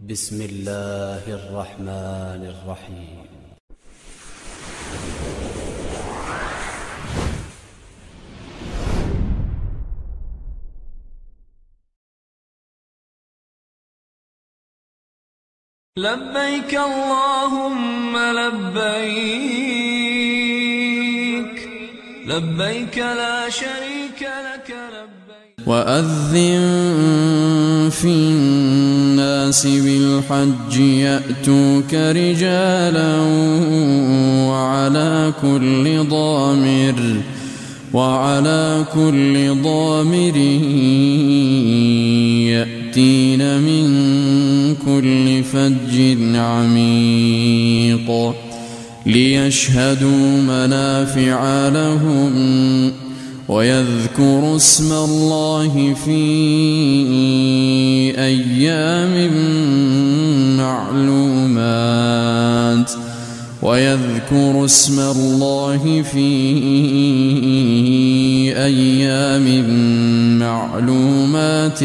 بسم الله الرحمن الرحيم. لبيك اللهم لبيك لبيك لا شريك لك لبيك. وأذن في الناس بالحج يأتوك رجالا وعلى كل ضامر يأتين من كل فج عميق ليشهدوا منافع لهم ويذكروا اسم الله في أيام معلومات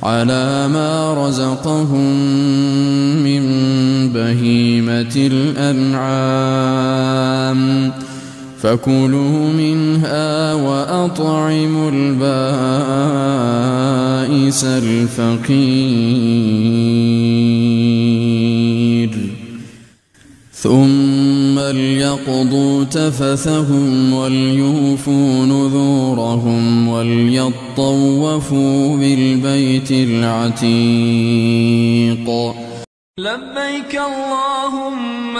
على ما رزقهم من بهيمة الأنعام فكلوا منها وأطعموا البائس الفقير ثم ليقضوا تفثهم وليوفوا نذورهم وليطوفوا بالبيت العتيق. لبيك اللهم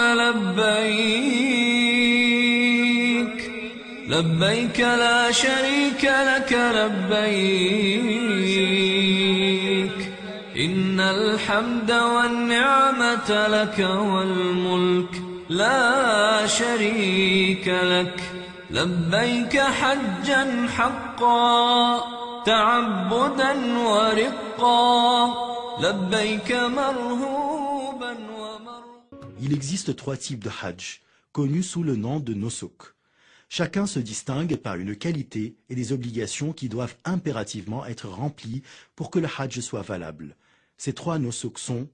لبيك لا شريك لك لبيك إن الحمد والنعمة لك والملك لا شريك لك. لبيك حجا حقا تعبدا ورقا لبيك مرهوبا Il existe 3 types de hajj, connus sous le nom de nusuk. Chacun se distingue par une qualité et des obligations qui doivent impérativement être remplies pour que le hajj soit valable. Ces 3 nusuk sont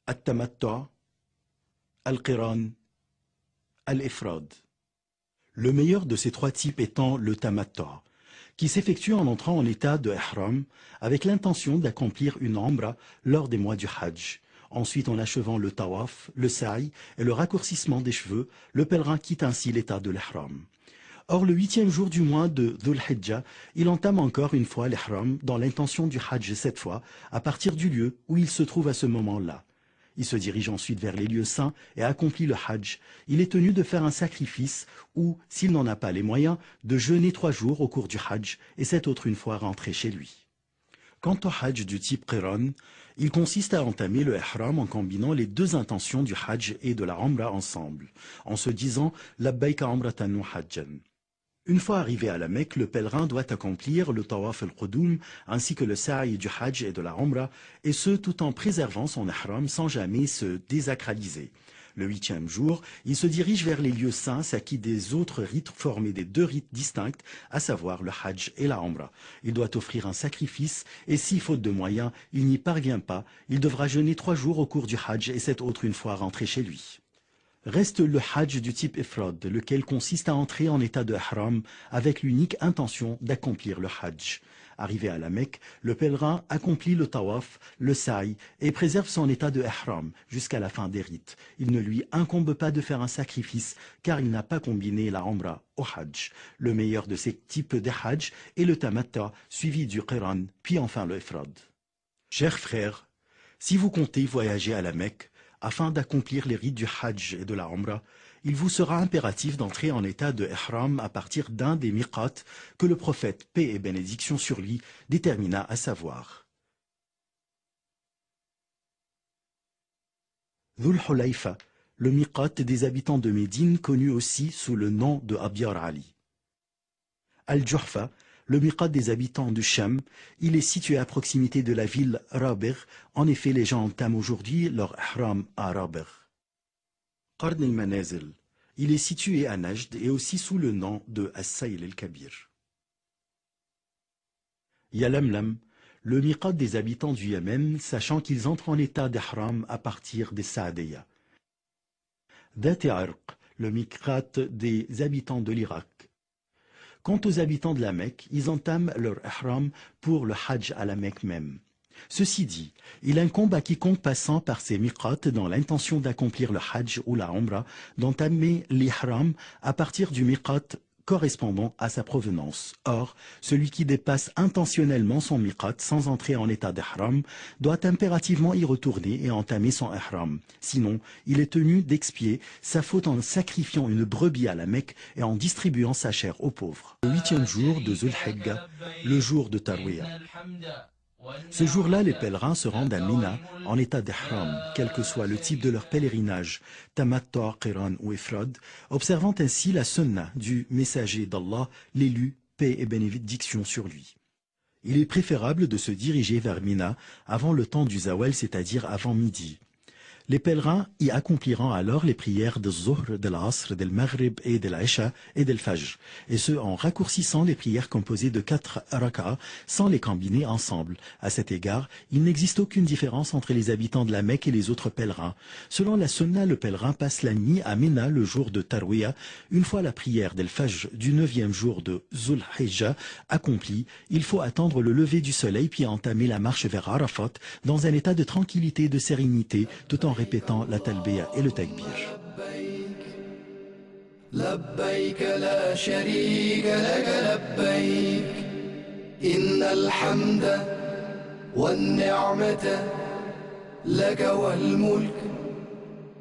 At-Tamattu', Al-Qiran, Al-Ifrad. Le meilleur de ces 3 types étant le Tamattu', qui s'effectue en entrant en état de ihram avec l'intention d'accomplir une umra lors des mois du hajj. Ensuite, en achevant le tawaf, le sa'i et le raccourcissement des cheveux, le pèlerin quitte ainsi l'état de l'ihram. Or, le 8e jour du mois de Dhul Hijjah, il entame encore une fois l'ihram dans l'intention du hajj cette fois, à partir du lieu où il se trouve à ce moment-là. Il se dirige ensuite vers les lieux saints et accomplit le hajj. Il est tenu de faire un sacrifice ou, s'il n'en a pas les moyens, de jeûner 3 jours au cours du hajj et cette autre une fois rentré chez lui. Quant au hajj du type Qiran, il consiste à entamer le ihram en combinant les 2 intentions du hajj et de la umra ensemble, en se disant « Labbayka umratan wa hajjan ». Une fois arrivé à la Mecque, le pèlerin doit accomplir le tawaf al-qudum ainsi que le sa'i du hajj et de la umra, et ce tout en préservant son ihram sans jamais se désacraliser. Le 8e jour, il se dirige vers les lieux saints s'acquit des autres rites formés des 2 rites distincts, à savoir le hajj et la umra. Il doit offrir un sacrifice et si, faute de moyens, il n'y parvient pas, il devra jeûner 3 jours au cours du hajj et cette autre une fois rentré chez lui. Reste le hajj du type ifrad, lequel consiste à entrer en état de ihram avec l'unique intention d'accomplir le hajj. Arrivé à la Mecque, le pèlerin accomplit le tawaf, le sa'i et préserve son état de ihram jusqu'à la fin des rites. Il ne lui incombe pas de faire un sacrifice car il n'a pas combiné la umra au hajj. Le meilleur de ces types de hajj est le tamattu' suivi du qiran, puis enfin le ifrad. Chers frères, si vous comptez voyager à la Mecque, afin d'accomplir les rites du hajj et de la umra, il vous sera impératif d'entrer en état de ihram à partir d'un des miqat que le prophète, paix et bénédiction sur lui, détermina à savoir. Dhul Hulayfa, le miqat des habitants de Médine connu aussi sous le nom de Abyar Ali. Al-Juhfa, le miqat des habitants du Sham, il est situé à proximité de la ville Rabigh. En effet, les gens entament aujourd'hui leur ihram à Rabigh. Qarn al-Manazil, il est situé à Najd et aussi sous le nom de As-Sayl al-Kabir. Yalamlam, Le miqat des habitants du Yémen, sachant qu'ils entrent en état d'ihram à partir des Saadiyya. Dat Irq, le miqat des habitants de l'Irak. Quant aux habitants de la Mecque, ils entament leur ihram pour le hajj à la Mecque même. Ceci dit, il incombe à quiconque passant par ces miqats dans l'intention d'accomplir le hajj ou la umrah d'entamer l'ihram à partir du miqat correspondant à sa provenance. Or, celui qui dépasse intentionnellement son miqat sans entrer en état d'ihram doit impérativement y retourner et entamer son ihram. Sinon, il est tenu d'expier sa faute en sacrifiant une brebis à la Mecque et en distribuant sa chair aux pauvres. Le 8e jour de Zul Hijja, le jour de Tarwiyah. Ce jour-là, les pèlerins se rendent à Mina en état d'ihram, quel que soit le type de leur pèlerinage, tamattu', qiran ou ifrad, observant ainsi la sunna du messager d'Allah, l'élu, paix et bénédiction sur lui. Il est préférable de se diriger vers Mina avant le temps du zawal, c'est-à-dire avant midi. Les pèlerins y accompliront alors les prières de Zuhr, de l'Asr, de l'Maghrib et de l'Isha et de l'Fajr, et ce en raccourcissant les prières composées de 4 rak'ah sans les combiner ensemble. À cet égard, il n'existe aucune différence entre les habitants de la Mecque et les autres pèlerins. Selon la sunna, le pèlerin passe la nuit à Mina le jour de Tarwiyah. Une fois la prière d'El-Fajr du 9e jour de Zul Hijja accomplie, il faut attendre le lever du soleil puis entamer la marche vers Arafat dans un état de tranquillité et de sérénité, tout en répétant la talbiya et le takbir. لبيك لا شريك لك لبيك إن الحمد والنعمة لك والملك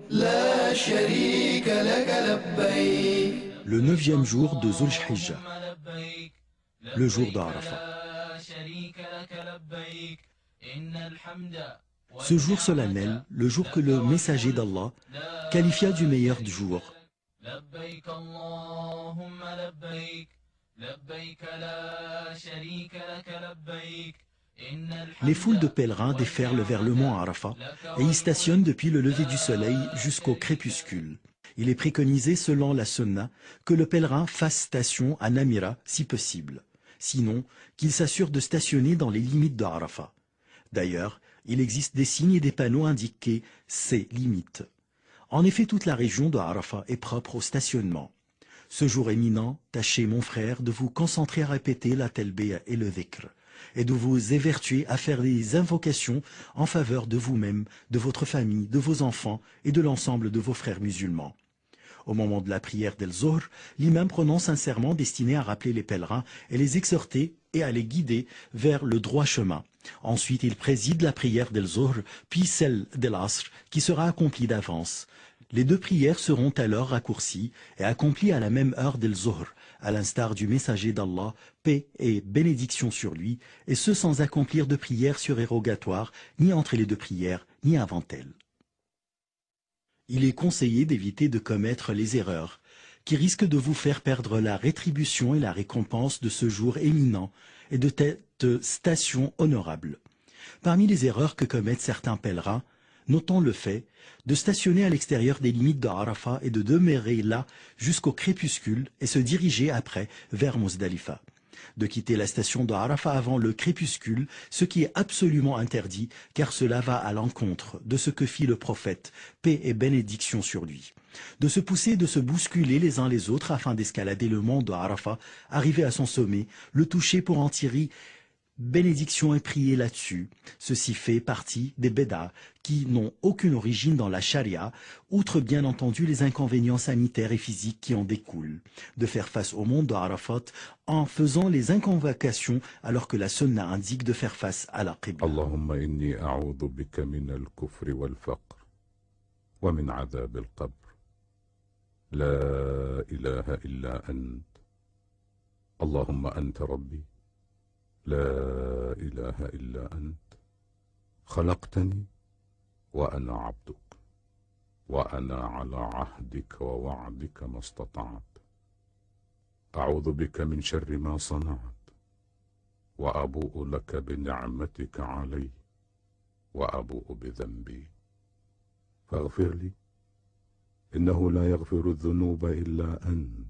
لا شريك لك لبيك. Le 9e jour de Zul Hijja, le jour d'Arafat. Ce jour solennel, le jour que le messager d'Allah qualifia du meilleur jour. Les foules de pèlerins déferlent vers le mont Arafat et y stationnent depuis le lever du soleil jusqu'au crépuscule. Il est préconisé selon la sunna que le pèlerin fasse station à Namira si possible, sinon qu'il s'assure de stationner dans les limites de Arafat. D'ailleurs, il existe des signes et des panneaux indiqués ces limites. En effet, toute la région de Arafat est propre au stationnement. Ce jour éminent, tâchez, mon frère, de vous concentrer à répéter la talbiya et le dhikr, et de vous évertuer à faire des invocations en faveur de vous-même, de votre famille, de vos enfants et de l'ensemble de vos frères musulmans. Au moment de la prière d'El-Zohr, l'imam prononce un serment destiné à rappeler les pèlerins et les exhorter et à les guider vers le droit chemin. Ensuite, il préside la prière d'El-Zohr, puis celle d'El-Asr, qui sera accomplie d'avance. Les deux prières seront alors raccourcies et accomplies à la même heure d'El-Zohr, à l'instar du messager d'Allah, paix et bénédiction sur lui, et ce sans accomplir de prière surérogatoire, ni entre les deux prières, ni avant elles. Il est conseillé d'éviter de commettre les erreurs qui risquent de vous faire perdre la rétribution et la récompense de ce jour éminent et de cette station honorable. Parmi les erreurs que commettent certains pèlerins, notons le fait de stationner à l'extérieur des limites de Arafat et de demeurer là jusqu'au crépuscule et se diriger après vers Muzdalifa. De quitter la station de Arafat avant le crépuscule, ce qui est absolument interdit, car cela va à l'encontre de ce que fit le prophète, paix et bénédiction sur lui. De se pousser, de se bousculer les uns les autres afin d'escalader le mont de Arafat, arriver à son sommet, le toucher pour en tirer bénédiction et prier là-dessus. Ceci fait partie des bédas qui n'ont aucune origine dans la charia, outre bien entendu les inconvénients sanitaires et physiques qui en découlent. De faire face au monde de Arafat en faisant les inconvocations alors que la sunna indique de faire face à la qibla. Allahumma inni a'udhu bika min al-kufri wal-faqr wa min adhab al-qabr. La ilaha illa ant. Allahumma anta rabbi. لا إله إلا أنت خلقتني وأنا عبدك وأنا على عهدك ووعدك ما استطعت أعوذ بك من شر ما صنعت وأبوء لك بنعمتك علي وأبوء بذنبي فاغفر لي إنه لا يغفر الذنوب إلا أنت.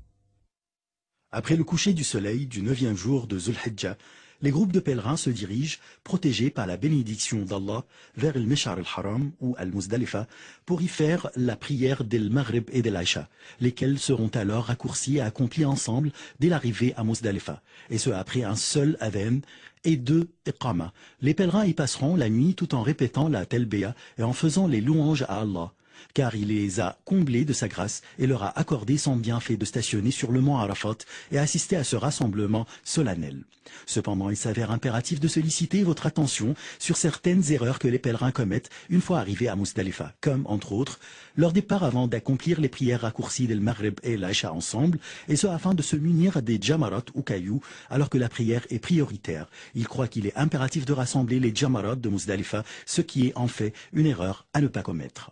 Après le coucher du soleil du 9e jour de Zul Hijja, Les groupes de pèlerins se dirigent, protégés par la bénédiction d'Allah, vers le Mesh'ar al-Haram ou al-Muzdalifa pour y faire la prière del Maghrib et del Aïcha, lesquelles seront alors raccourcies et accomplies ensemble dès l'arrivée à Muzdalifa, et ce après un seul adhan et 2 iqama. Les pèlerins y passeront la nuit tout en répétant la talbiya et en faisant les louanges à Allah, car il les a comblés de sa grâce et leur a accordé son bienfait de stationner sur le mont Arafat et assister à ce rassemblement solennel. Cependant, il s'avère impératif de solliciter votre attention sur certaines erreurs que les pèlerins commettent une fois arrivés à Muzdalifa, comme, entre autres, leur départ avant d'accomplir les prières raccourcies del Maghrib et l'Aïcha ensemble, et ce afin de se munir des jamarot ou cailloux, alors que la prière est prioritaire. Il croit qu'il est impératif de rassembler les jamarot de Muzdalifa, ce qui est en fait une erreur à ne pas commettre.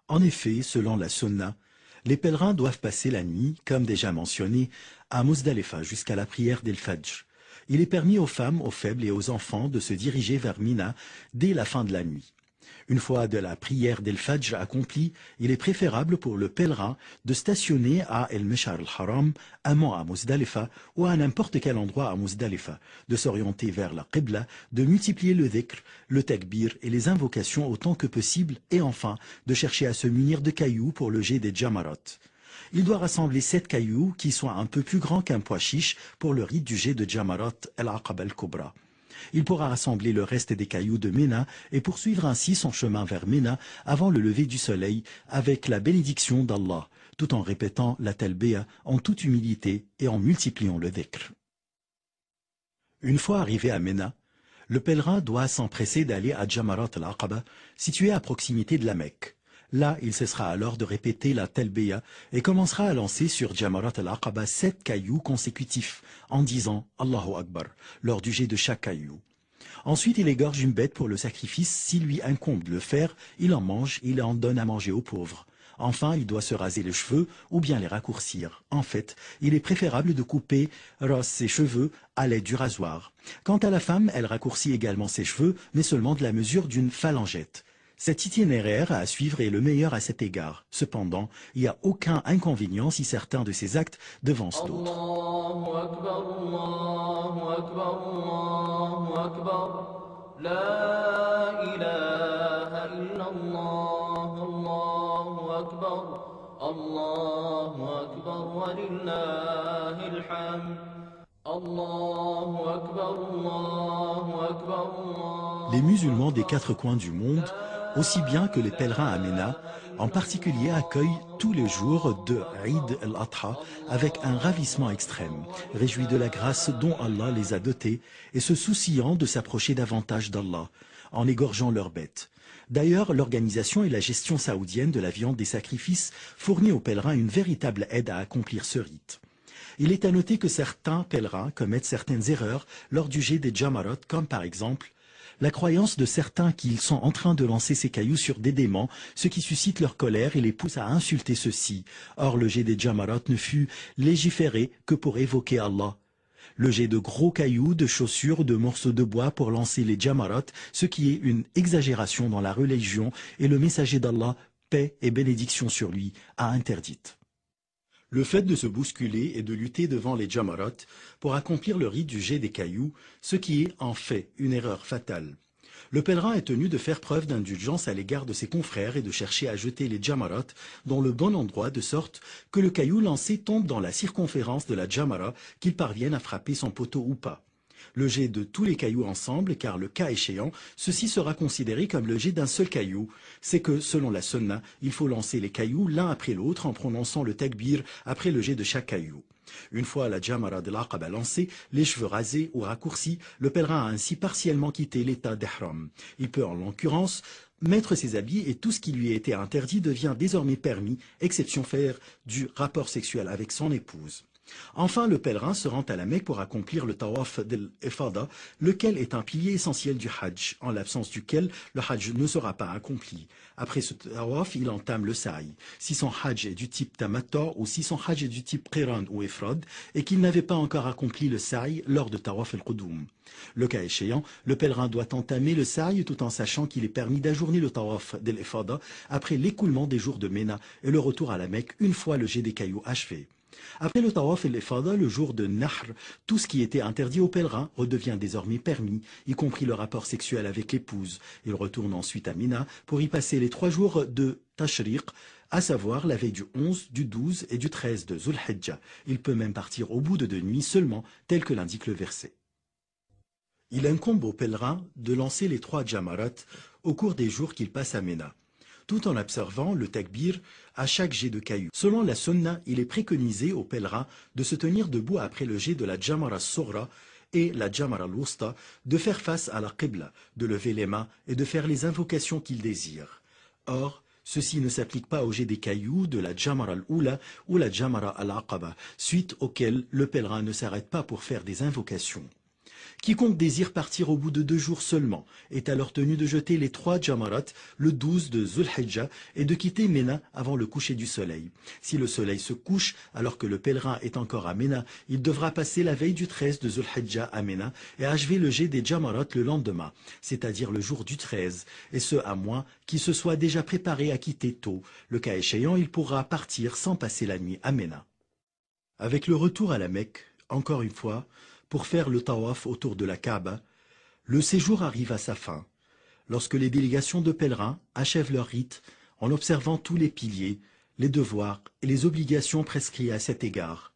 En effet, selon la sunna, les pèlerins doivent passer la nuit, comme déjà mentionné, à Muzdalifa jusqu'à la prière d'El Fajr. Il est permis aux femmes, aux faibles et aux enfants de se diriger vers Mina dès la fin de la nuit. Une fois de la prière d'El Fajr accomplie, il est préférable pour le pèlerin de stationner à El Mesh'ar al-Haram, amont à Muzdalifa ou à n'importe quel endroit à Muzdalifa, de s'orienter vers la Qibla, de multiplier le dhikr, le takbir et les invocations autant que possible et enfin de chercher à se munir de cailloux pour le jet des jamarot. Il doit rassembler 7 cailloux qui soient un peu plus grands qu'un pois chiche pour le rite du jet de jamarot al-Aqaba al-Kubra. Il pourra rassembler le reste des cailloux de Ména et poursuivre ainsi son chemin vers Ména avant le lever du soleil avec la bénédiction d'Allah, tout en répétant la talbiya en toute humilité et en multipliant le dhikr. Une fois arrivé à Ména, le pèlerin doit s'empresser d'aller à Jamarat al-Aqaba, situé à proximité de la Mecque. Là, il cessera alors de répéter la talbiya et commencera à lancer sur Jamarat al-Aqaba 7 cailloux consécutifs en disant Allahu Akbar lors du jet de chaque caillou. Ensuite, il égorge une bête pour le sacrifice. S'il lui incombe de le faire, il en mange et il en donne à manger aux pauvres. Enfin, il doit se raser les cheveux ou bien les raccourcir. En fait, il est préférable de couper ses cheveux à l'aide du rasoir. Quant à la femme, elle raccourcit également ses cheveux, mais seulement de la mesure d'une phalangette. Cet itinéraire à suivre est le meilleur à cet égard. Cependant, il n'y a aucun inconvénient si certains de ces actes devancent d'autres. Allahu Akbar, Allahu Akbar, Allahu Akbar. La ilaha illallah, Allahu Akbar. Allahu Akbar wa lillahil hamd. Allahu Akbar, Allahu Akbar, Allahu. Les musulmans des 4 coins du monde, aussi bien que les pèlerins à Ména, en particulier accueillent tous les jours de Eid al-Adha avec un ravissement extrême, réjouis de la grâce dont Allah les a dotés et se souciant de s'approcher davantage d'Allah, en égorgeant leurs bêtes. D'ailleurs, l'organisation et la gestion saoudienne de la viande des sacrifices fournit aux pèlerins une véritable aide à accomplir ce rite. Il est à noter que certains pèlerins commettent certaines erreurs lors du jet des jamarot, comme par exemple la croyance de certains qu'ils sont en train de lancer ces cailloux sur des démons, ce qui suscite leur colère et les pousse à insulter ceux-ci. Or, le jet des jamarot ne fut légiféré que pour évoquer Allah. Le jet de gros cailloux, de chaussures, de morceaux de bois pour lancer les jamarot, ce qui est une exagération dans la religion, et le messager d'Allah, paix et bénédiction sur lui, a interdite. Le fait de se bousculer et de lutter devant les jamarot pour accomplir le rite du jet des cailloux, ce qui est en fait une erreur fatale. Le pèlerin est tenu de faire preuve d'indulgence à l'égard de ses confrères et de chercher à jeter les jamarot dans le bon endroit de sorte que le caillou lancé tombe dans la circonférence de la jamara, qu'il parvienne à frapper son poteau ou pas. Le jet de tous les cailloux ensemble, car le cas échéant, ceci sera considéré comme le jet d'un seul caillou. C'est que, selon la sunna, il faut lancer les cailloux l'un après l'autre en prononçant le takbir après le jet de chaque caillou. Une fois la jamara de l'Aqaba lancée, les cheveux rasés ou raccourcis, le pèlerin a ainsi partiellement quitté l'état d'ihram. Il peut en l'occurrence mettre ses habits et tout ce qui lui était interdit devient désormais permis, exception faire du rapport sexuel avec son épouse. Enfin, le pèlerin se rend à la Mecque pour accomplir le tawaf d'El-Ifada, lequel est un pilier essentiel du Hajj, en l'absence duquel le Hajj ne sera pas accompli. Après ce tawaf, il entame le sa'i. Si son Hajj est du type tamattu ou si son Hajj est du type qiran ou ifrad, et qu'il n'avait pas encore accompli le sa'i lors de tawaf el-Qudum. Le cas échéant, le pèlerin doit entamer le sa'i tout en sachant qu'il est permis d'ajourner le tawaf d'El-Ifada après l'écoulement des jours de Ména et le retour à la Mecque une fois le jet des cailloux achevé. Après le tawaf et l'ifada, le jour de Nahr, tout ce qui était interdit aux pèlerins redevient désormais permis, y compris le rapport sexuel avec l'épouse. Il retourne ensuite à Mina pour y passer les 3 jours de Tashriq, à savoir la veille du 11, du 12 et du 13 de Zul Hijjah. Il peut même partir au bout de 2 nuits seulement, tel que l'indique le verset. Il incombe aux pèlerins de lancer les 3 jamarat au cours des jours qu'ils passent à Mina, tout en observant le takbir à chaque jet de caillou. Selon la sunna, il est préconisé aux pèlerins de se tenir debout après le jet de la jamara soghra et la jamara al-wusta, de faire face à la qibla, de lever les mains et de faire les invocations qu'ils désirent. Or, ceci ne s'applique pas au jet des cailloux de la jamara al-oula ou la jamara al-aqaba, suite auquel le pèlerin ne s'arrête pas pour faire des invocations. Quiconque désire partir au bout de 2 jours seulement est alors tenu de jeter les 3 jamarat le 12 de Zul Hijjah et de quitter Ména avant le coucher du soleil. Si le soleil se couche alors que le pèlerin est encore à Ména, il devra passer la veille du 13 de Zul Hijjah à Ména et achever le jet des jamarat le lendemain, c'est-à-dire le jour du 13, et ce à moins qu'il se soit déjà préparé à quitter tôt. Le cas échéant, il pourra partir sans passer la nuit à Ména. Avec le retour à la Mecque, encore une fois, pour faire le tawaf autour de la Kaaba, le séjour arrive à sa fin, lorsque les délégations de pèlerins achèvent leur rite en observant tous les piliers, les devoirs et les obligations prescrits à cet égard.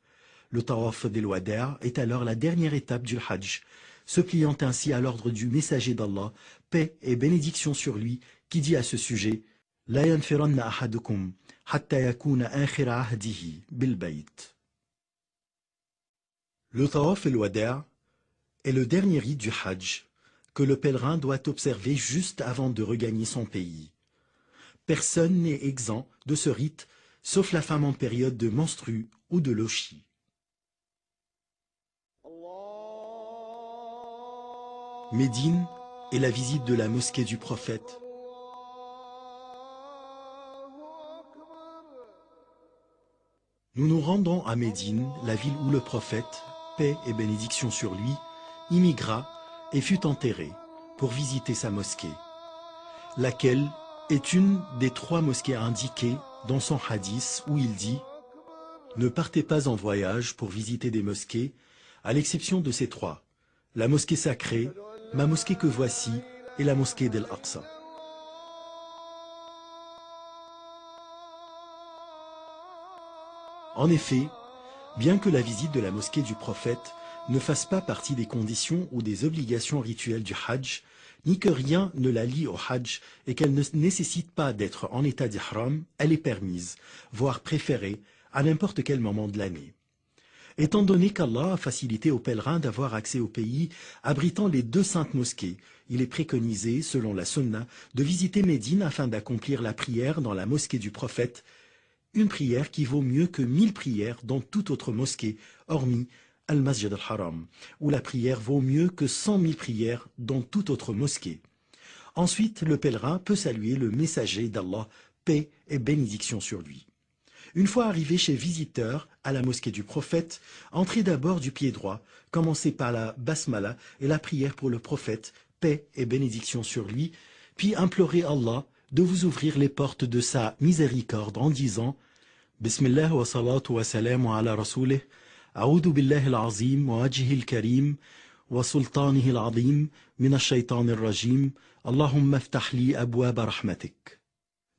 Le tawaf del wada' est alors la dernière étape du Hajj, se pliant ainsi à l'ordre du messager d'Allah, paix et bénédiction sur lui, qui dit à ce sujet « La yanfiranna ahadukum hatta yakuna akhira ahdihi bil bayt ». Le tawaf el-wada' est le dernier rite du Hajj que le pèlerin doit observer juste avant de regagner son pays. Personne n'est exempt de ce rite, sauf la femme en période de menstrue ou de lochi. Médine et la visite de la mosquée du prophète. Nous nous rendons à Médine, la ville où le prophète, paix et bénédiction sur lui, immigra et fut enterré pour visiter sa mosquée, laquelle est une des 3 mosquées indiquées dans son hadith où il dit « Ne partez pas en voyage pour visiter des mosquées, à l'exception de ces 3, la mosquée sacrée, ma mosquée que voici et la mosquée d'Al-Aqsa. » En effet, bien que la visite de la mosquée du prophète ne fasse pas partie des conditions ou des obligations rituelles du Hajj, ni que rien ne la lie au Hajj et qu'elle ne nécessite pas d'être en état d'ihram, elle est permise, voire préférée, à n'importe quel moment de l'année. Étant donné qu'Allah a facilité aux pèlerins d'avoir accès au pays abritant les 2 saintes mosquées, il est préconisé, selon la sunna, de visiter Médine afin d'accomplir la prière dans la mosquée du prophète, une prière qui vaut mieux que 1000 prières dans toute autre mosquée, hormis Al-Masjid al-Haram, où la prière vaut mieux que 100 000 prières dans toute autre mosquée. Ensuite, le pèlerin peut saluer le messager d'Allah, paix et bénédiction sur lui. Une fois arrivé chez visiteur à la mosquée du prophète, entrez d'abord du pied droit, commencez par la basmala et la prière pour le prophète, paix et bénédiction sur lui, puis implorez Allah de vous ouvrir les portes de sa miséricorde en disant « Bismillah wa salatu wa salamu ala rasoulih, a'udhu billahi al-azim wa wajhihi al-karim wa sultanihi al-azim min ash-shaytan ar-rajim, Allahumma aftah li abwaba rahmatik ».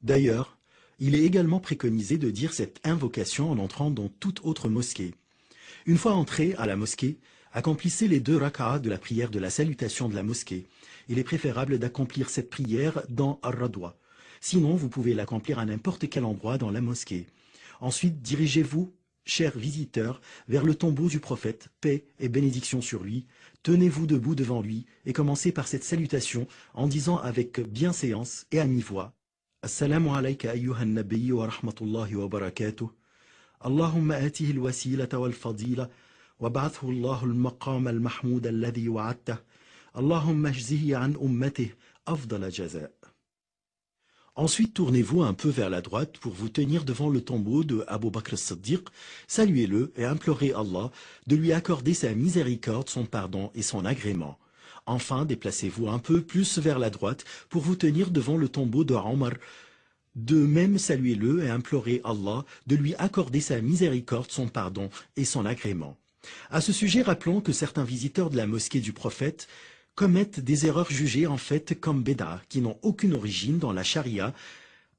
D'ailleurs, il est également préconisé de dire cette invocation en entrant dans toute autre mosquée. Une fois entré à la mosquée, accomplissez les 2 rak'ahs de la prière de la salutation de la mosquée. Il est préférable d'accomplir cette prière dans Ar-Radwa. Sinon, vous pouvez l'accomplir à n'importe quel endroit dans la mosquée. Ensuite, dirigez-vous, chers visiteurs, vers le tombeau du prophète, paix et bénédiction sur lui. Tenez-vous debout devant lui et commencez par cette salutation en disant avec bienséance et à mi-voix « Assalamu alayka ayyuhan nabiyyu wa rahmatullahi wa barakatuh. Allahumma atihi al-wasilata wal-fadila wa ba'athu Allahu al-maqam al-mahmoud alladhi wa'adtah. Allahumma ajzihi an ummatih afdala jaza'. » Ensuite, tournez-vous un peu vers la droite pour vous tenir devant le tombeau de Abu Bakr as-Siddiq, saluez-le et implorez Allah de lui accorder sa miséricorde, son pardon et son agrément. Enfin, déplacez-vous un peu plus vers la droite pour vous tenir devant le tombeau de Omar, De même, saluez-le et implorez Allah de lui accorder sa miséricorde, son pardon et son agrément. À ce sujet, rappelons que certains visiteurs de la mosquée du prophète commettent des erreurs jugées en fait comme béda, qui n'ont aucune origine dans la charia,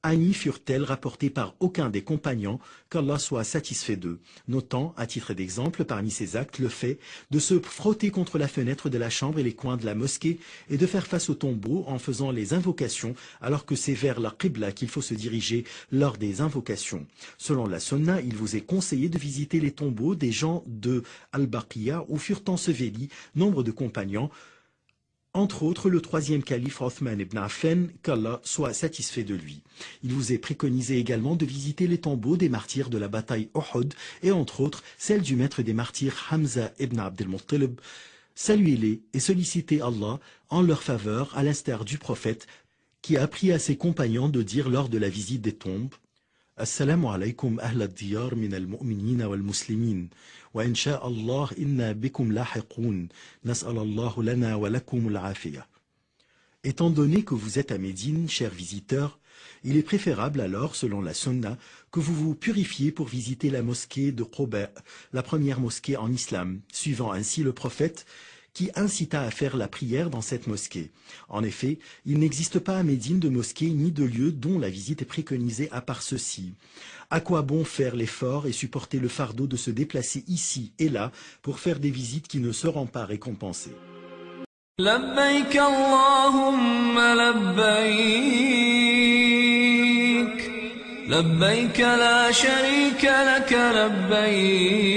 ni furent-elles rapportées par aucun des compagnons, qu'Allah soit satisfait d'eux, notant, à titre d'exemple, parmi ces actes, le fait de se frotter contre la fenêtre de la chambre et les coins de la mosquée et de faire face au tombeau en faisant les invocations, alors que c'est vers la Qibla qu'il faut se diriger lors des invocations. Selon la Sunna, il vous est conseillé de visiter les tombeaux des gens de Al-Baqiya où furent ensevelis nombre de compagnons, entre autres le troisième calife Othman ibn Affan, qu'Allah soit satisfait de lui. Il vous est préconisé également de visiter les tombeaux des martyrs de la bataille Uhud et entre autres celle du maître des martyrs Hamza ibn Abd al-Muttalib. Saluez-les et sollicitez Allah en leur faveur à l'instar du prophète qui a appris à ses compagnons de dire lors de la visite des tombes: Assalamu alaykum ahla diyar min al-mu'minina wal-muslimin. وإن شاء الله إنا بكم لاحقون نسأل الله لنا ولكم العافية. Étant donné que vous êtes à Médine, chers visiteurs, il est préférable alors, selon la Sunna, que vous vous purifiez pour visiter la mosquée de Quba, la première mosquée en islam, suivant ainsi le prophète qui incita à faire la prière dans cette mosquée. En effet, il n'existe pas à Médine de mosquée ni de lieu dont la visite est préconisée à part ceci. À quoi bon faire l'effort et supporter le fardeau de se déplacer ici et là pour faire des visites qui ne seront pas récompensées? لبيك اللهم لبيك لبيك لا شريك لك لبيك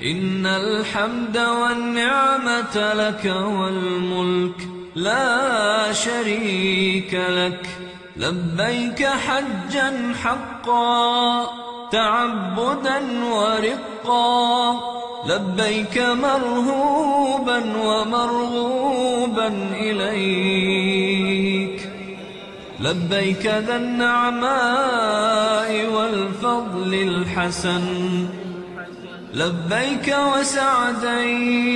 إن الحمد والنعمة لك والملك لا شريك لك لبيك حجا حقا تعبدا ورقا لبيك مرهوبا ومرغوبا إليك لبيك ذا النعماء والفضل الحسن لبيك وسعديك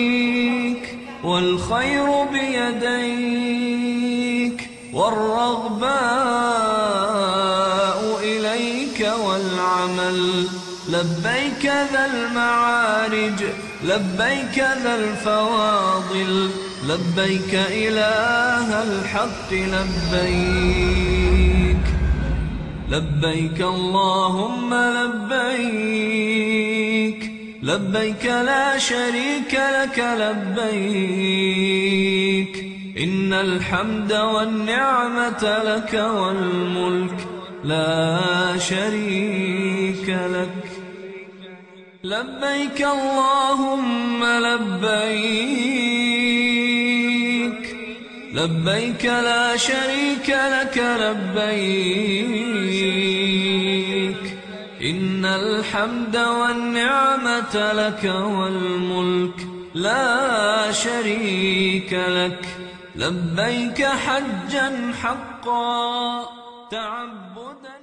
والخير بيديك والرغباء إليك والعمل لبيك ذا المعارج لبيك ذا الفواضل لبيك إله الحق لبيك لبيك اللهم لبيك لبيك لا شريك لك لبيك إن الحمد والنعمة لك والملك لا شريك لك لبيك اللهم لبيك لبيك لا شريك لك لبيك إن الحمد والنعمة لك والملك لا شريك لك لبيك حجا حقا تعبدا